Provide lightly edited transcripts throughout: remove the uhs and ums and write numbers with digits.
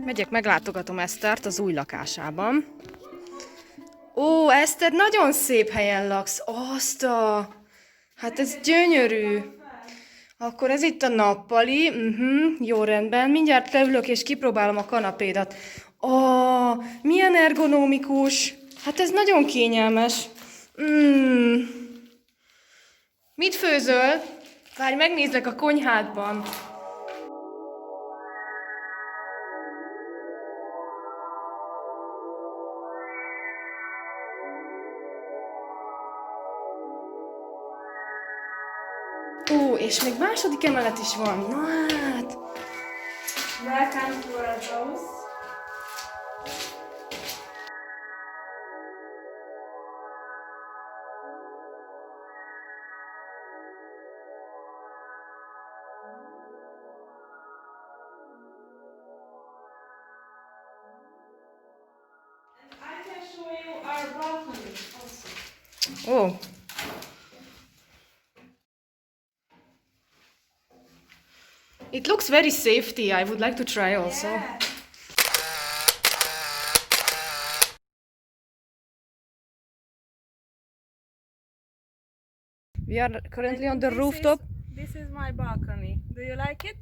Megyek, meglátogatom Esztert az új lakásában. Ó, Eszter, nagyon szép helyen laksz. Hát ez gyönyörű. Akkor ez itt a nappali. Jó, rendben. Mindjárt leülök és kipróbálom a kanapédat. Milyen ergonomikus. Hát ez nagyon kényelmes. Mit főzöl? Várj, megnézlek a konyhádban. És még második emelet is van. Na hát. Welcome to our house. I can show you our balcony also. Oh. It looks very safety. I would like to try also. Yeah. We are currently on the rooftop. This is my balcony. Do you like it?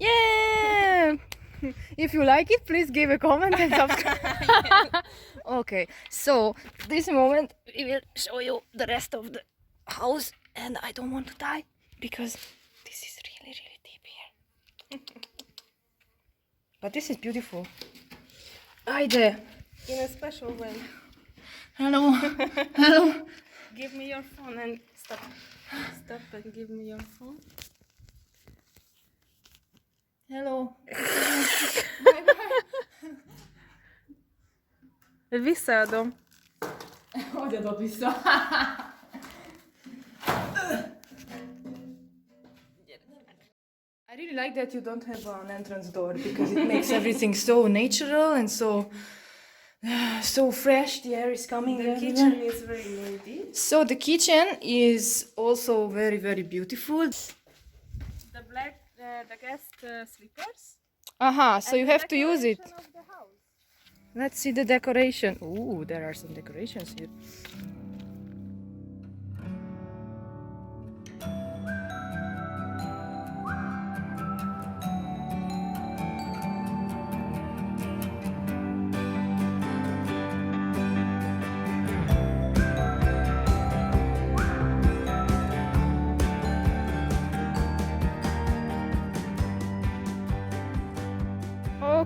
Yeah! If you like it, please give a comment and subscribe. Okay, so this moment we will show you the rest of the house. And I don't want to die because this is really, really deep here. But this is beautiful. Hi there. In a special way. Hello. Hello. Give me your phone and stop. Stop and give me your phone. Hello. Visszaadom. Hogy adod vissza? I really like that you don't have an entrance door because it makes everything so natural and so fresh. The air is coming. The kitchen is very neat. So the kitchen is also very, very beautiful. The black, the guest slippers. So you have to use it. Let's see the decoration. Ooh, there are some decorations here.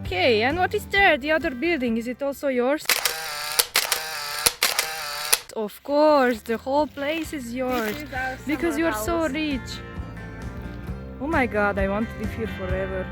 Okay, and what is there? The other building, is it also yours? Of course, the whole place is yours because you're so rich. Oh my god, I want to live here forever.